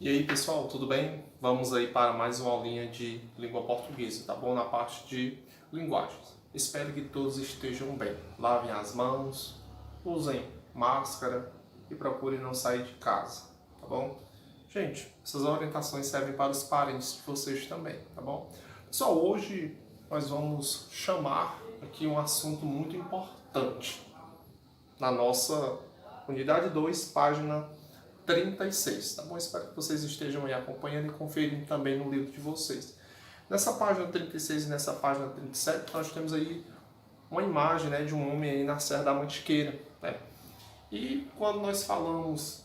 E aí pessoal, tudo bem? Vamos aí para mais uma aulinha de língua portuguesa, tá bom? Na parte de linguagens. Espero que todos estejam bem. Lavem as mãos, usem máscara e procurem não sair de casa, tá bom? Gente, essas orientações servem para os parentes de vocês também, tá bom? Pessoal, hoje nós vamos chamar aqui um assunto muito importante na nossa unidade 2, página 36, tá bom? Espero que vocês estejam aí acompanhando e conferindo também no livro de vocês. Nessa página 36 e nessa página 37, nós temos aí uma imagem, né, de um homem aí na Serra da Mantiqueira, né? E quando nós falamos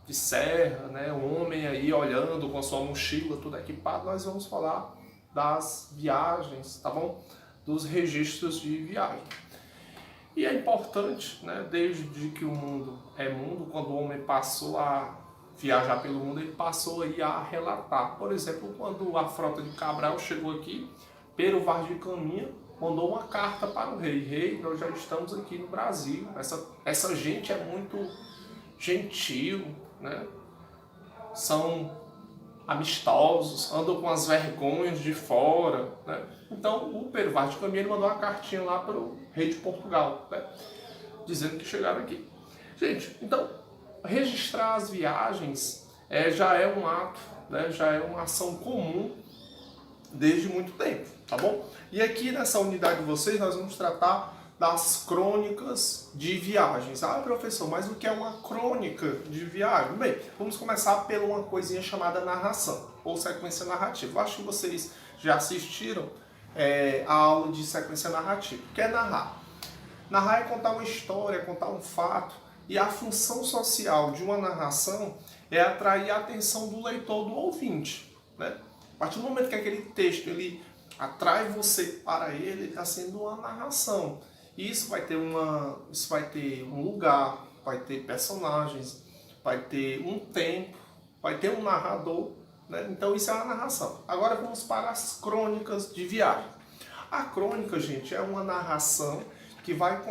de serra, né, um homem aí olhando com a sua mochila tudo equipado, nós vamos falar das viagens, tá bom? Dos registros de viagem. E é importante, né, desde que o mundo é mundo, quando o homem passou a viajar pelo mundo, ele passou aí a relatar. Por exemplo, quando a frota de Cabral chegou aqui, Pero Vaz de Caminha mandou uma carta para o rei. Rei, nós já estamos aqui no Brasil. Essa gente é muito gentil, né? São amistosos, andam com as vergonhas de fora, né? Então o Pero Vaz de Caminha ele mandou uma cartinha lá para o rei de Portugal, né? Dizendo que chegaram aqui. Gente, então registrar as viagens já é um ato, né? Já é uma ação comum desde muito tempo, tá bom? E aqui nessa unidade de vocês nós vamos tratar das crônicas de viagens. Ah, professor, mas o que é uma crônica de viagem? Bem, vamos começar por uma coisinha chamada narração, ou sequência narrativa. Eu acho que vocês já assistiram a aula de sequência narrativa. O que é narrar? Narrar é contar uma história, contar um fato, e a função social de uma narração é atrair a atenção do leitor, do ouvinte, né? A partir do momento que aquele texto ele atrai você para ele está sendo uma narração. E isso vai ter um lugar, vai ter personagens, vai ter um tempo, vai ter um narrador, né? Então isso é uma narração. Agora vamos para as crônicas de viagem. A crônica, gente, é uma narração que vai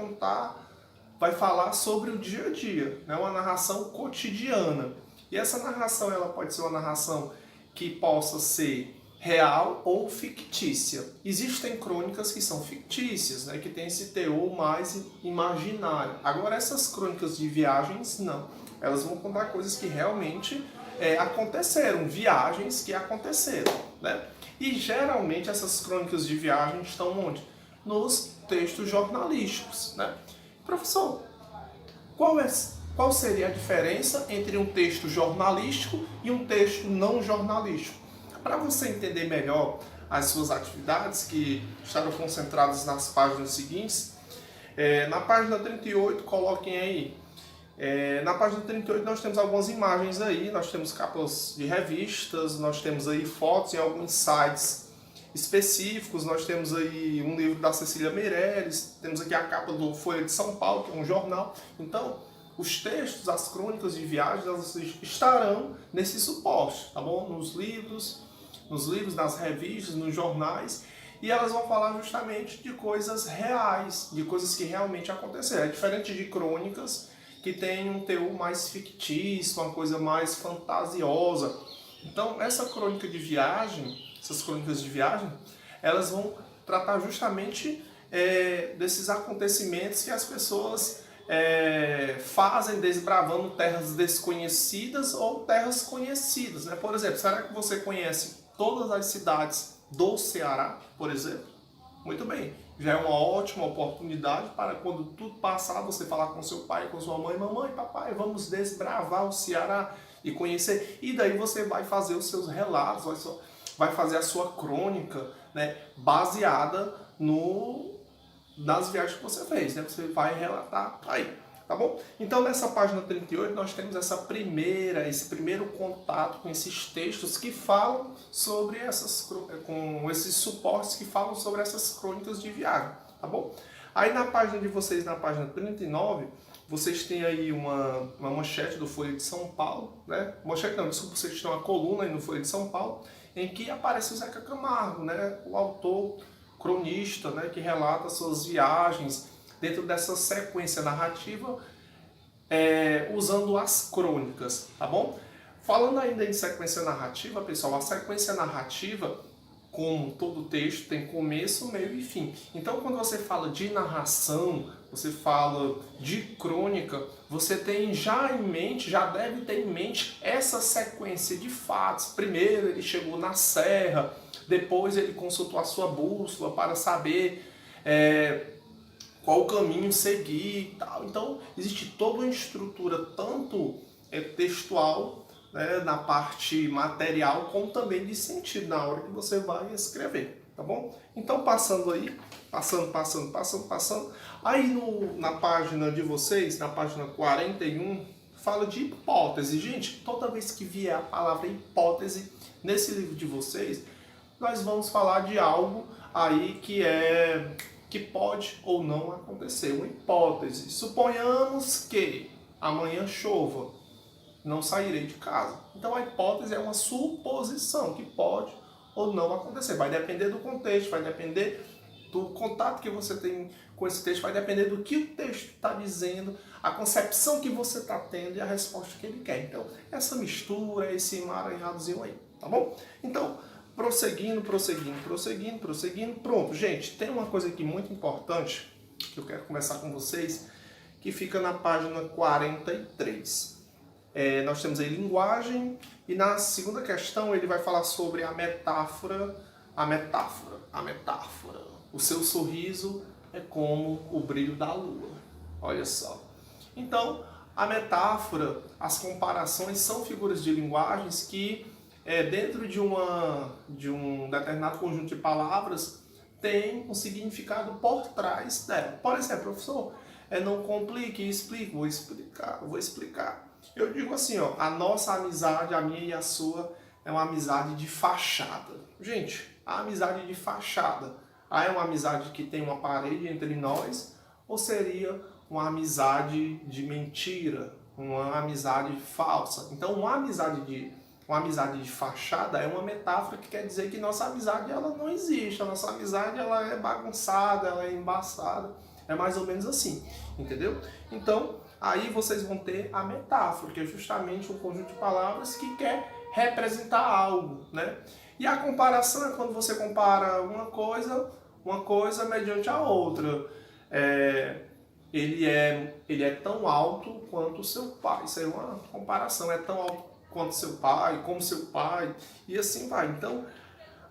falar sobre o dia a dia, né? Uma narração cotidiana. E essa narração ela pode ser uma narração que possa ser real ou fictícia. Existem crônicas que são fictícias, né, que tem esse teor mais imaginário. Agora essas crônicas de viagens, não. Elas vão contar coisas que realmente aconteceram, viagens que aconteceram, né? E geralmente essas crônicas de viagem estão onde? Nos textos jornalísticos, né? Professor, qual seria a diferença entre um texto jornalístico e um texto não jornalístico? Para você entender melhor as suas atividades, que estarão concentradas nas páginas seguintes, na página 38, coloquem aí. Na página 38 nós temos algumas imagens aí, nós temos capas de revistas, nós temos aí fotos em alguns sites específicos, nós temos aí um livro da Cecília Meirelles, temos aqui a capa do Folha de São Paulo, que é um jornal. Então, os textos, as crônicas de viagens, elas estarão nesse suporte, tá bom? Nos livros, nas revistas, nos jornais, e elas vão falar justamente de coisas reais, de coisas que realmente aconteceram. É diferente de crônicas que tem um teor mais fictício, uma coisa mais fantasiosa. Então, essas crônicas de viagem, elas vão tratar justamente desses acontecimentos que as pessoas fazem desbravando terras desconhecidas ou terras conhecidas, né? Por exemplo, será que você conhece todas as cidades do Ceará, por exemplo? Muito bem, já é uma ótima oportunidade para quando tudo passar você falar com seu pai, com sua mãe: mamãe, papai, vamos desbravar o Ceará e conhecer. E daí você vai fazer os seus relatos, vai fazer a sua crônica, né, baseada nas viagens que você fez, né? Você vai relatar aí, tá bom? Então nessa página 38 nós temos esse primeiro contato com esses textos que falam sobre com esses suportes que falam sobre essas crônicas de viagem, tá bom? Aí na página de vocês, na página 39, vocês têm aí uma manchete do Folha de São Paulo, né? Manchete não, desculpa, vocês têm uma coluna aí no Folha de São Paulo, em que aparece o Zeca Camargo, né? O autor cronista, né, que relata suas viagens dentro dessa sequência narrativa, usando as crônicas, tá bom? Falando ainda em sequência narrativa, pessoal, a sequência narrativa, como todo texto, tem começo, meio e fim. Então, quando você fala de narração, você fala de crônica, você tem já em mente, já deve ter em mente essa sequência de fatos. Primeiro ele chegou na serra, depois ele consultou a sua bússola para saber qual o caminho seguir e tal. Então, existe toda uma estrutura, tanto textual, né, na parte material, como também de sentido, na hora que você vai escrever, tá bom? Então, passando aí, passando. Aí na página de vocês, na página 41, fala de hipótese. Gente, toda vez que vier a palavra hipótese nesse livro de vocês, nós vamos falar de algo aí que pode ou não acontecer. Uma hipótese. Suponhamos que amanhã chova, não sairei de casa. Então a hipótese é uma suposição que pode ou não acontecer. Vai depender do contexto, vai depender do contato que você tem com esse texto, vai depender do que o texto está dizendo, a concepção que você está tendo e a resposta que ele quer. Então, essa mistura, esse emaranhadozinho aí, tá bom? Então, prosseguindo. Pronto, gente, tem uma coisa aqui muito importante que eu quero conversar com vocês, que fica na página 43. Nós temos aí linguagem, e na segunda questão ele vai falar sobre a metáfora. O seu sorriso é como o brilho da lua. Olha só. Então, a metáfora, as comparações são figuras de linguagens que, dentro de um determinado conjunto de palavras, tem um significado por trás dela. Por exemplo, professor, não complique, explique, vou explicar. Eu digo assim, ó, a nossa amizade, a minha e a sua, é uma amizade de fachada. Gente, a amizade de fachada, é uma amizade que tem uma parede entre nós, ou seria uma amizade de mentira, uma amizade falsa? Então, uma amizade de fachada é uma metáfora que quer dizer que nossa amizade ela não existe, a nossa amizade ela é bagunçada, ela é embaçada, é mais ou menos assim, entendeu? Então, aí vocês vão ter a metáfora, que é justamente um conjunto de palavras que quer representar algo, né? E a comparação é quando você compara uma coisa mediante a outra. Ele é tão alto quanto o seu pai. Isso aí é uma comparação. É tão alto quanto seu pai, como seu pai, e assim vai. Então,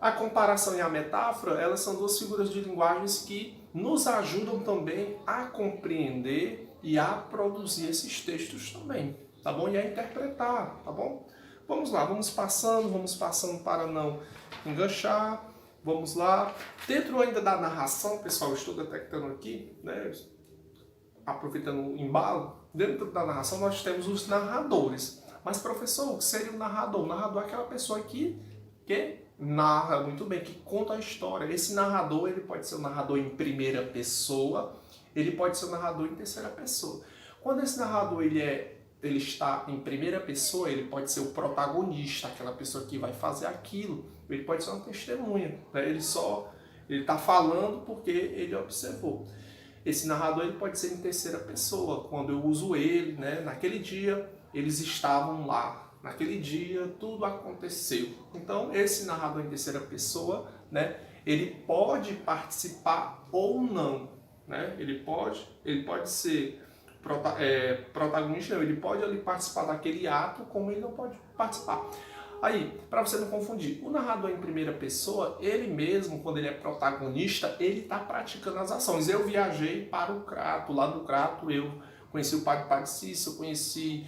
a comparação e a metáfora, elas são duas figuras de linguagens que nos ajudam também a compreender e a produzir esses textos também, tá bom? E a interpretar, tá bom? Vamos lá, vamos passando para não enganchar. Vamos lá. Dentro ainda da narração, pessoal, eu estou detectando aqui, né? Aproveitando o embalo, dentro da narração nós temos os narradores. Mas, professor, o que seria o narrador? O narrador é aquela pessoa que narra muito bem, que conta a história. Esse narrador, ele pode ser um narrador em primeira pessoa, ele pode ser um narrador em terceira pessoa. Quando esse narrador ele está em primeira pessoa, ele pode ser o protagonista, aquela pessoa que vai fazer aquilo. Ele pode ser uma testemunha, né? Ele está falando porque ele observou. Esse narrador ele pode ser em terceira pessoa, quando eu uso ele, né? Naquele dia eles estavam lá. Naquele dia tudo aconteceu. Então esse narrador em terceira pessoa, né, ele pode participar ou não, né? Ele pode ser protagonista, ele pode ali participar daquele ato, como ele não pode participar. Aí, para você não confundir, o narrador em primeira pessoa, ele mesmo, quando ele é protagonista, ele está praticando as ações. Eu viajei para o Crato, lá do Crato eu conheci o Padre Cícero, eu conheci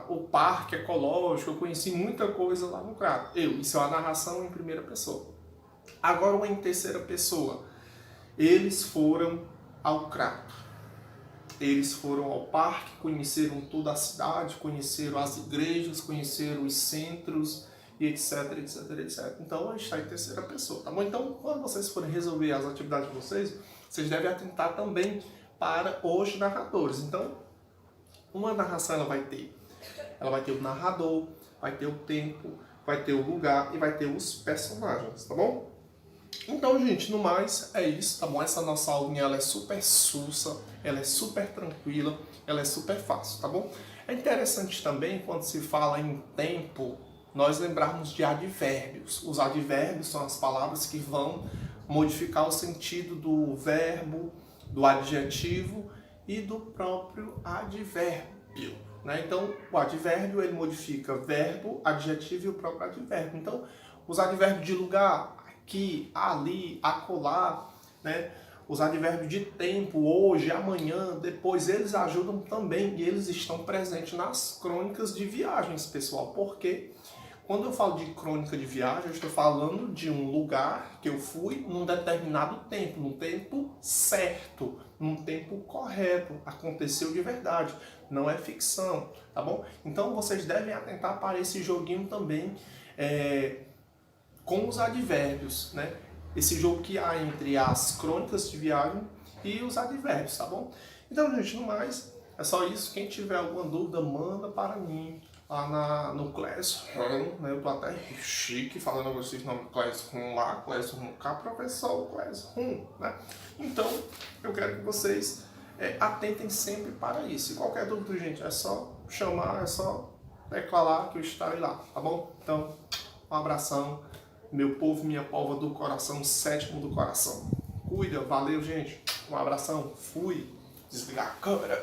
o parque ecológico, eu conheci muita coisa lá no Crato. Isso é uma narração em primeira pessoa. Agora, em terceira pessoa, eles foram ao Crato. Eles foram ao parque, conheceram toda a cidade, conheceram as igrejas, conheceram os centros, e etc, etc, etc. Então, a gente está em terceira pessoa, tá bom? Então, quando vocês forem resolver as atividades de vocês, vocês devem atentar também para os narradores. Então, uma narração ela vai ter o narrador, vai ter o tempo, vai ter o lugar e vai ter os personagens, tá bom? Então, gente, no mais, é isso, tá bom? Essa nossa aulinha, ela é super sussa, ela é super tranquila, ela é super fácil, tá bom? É interessante também, quando se fala em tempo, nós lembrarmos de advérbios. Os advérbios são as palavras que vão modificar o sentido do verbo, do adjetivo e do próprio advérbio, né? Então, o advérbio, ele modifica verbo, adjetivo e o próprio advérbio. Então, os advérbios de lugar, aqui, ali, acolá, né? Os advérbios de tempo, hoje, amanhã, depois, eles ajudam também e eles estão presentes nas crônicas de viagens, pessoal. Porque quando eu falo de crônica de viagem, eu estou falando de um lugar que eu fui num determinado tempo, num tempo certo, num tempo correto, aconteceu de verdade, não é ficção, tá bom? Então vocês devem atentar para esse joguinho também, com os advérbios, né? Esse jogo que há entre as crônicas de viagem e os advérbios, tá bom? Então, gente, no mais, é só isso. Quem tiver alguma dúvida, manda para mim lá no Classroom, né? Eu tô até chique falando a vocês no Classroom lá, Classroom cá, professor Classroom, né? Então, eu quero que vocês atentem sempre para isso. E qualquer dúvida, gente, é só chamar, é só declarar que eu estarei lá, tá bom? Então, um abração. Meu povo, minha polva do coração, sétimo do coração. Cuida, valeu, gente. Um abração. Fui. Desligar a câmera.